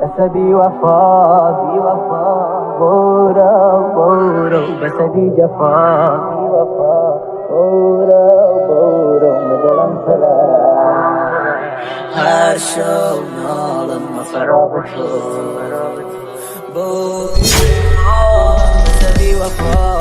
بس بوفا بورو بس دي جفا بوفا بورو مدلم سلام هر شو نالم مفرابتو بورو بس بوفا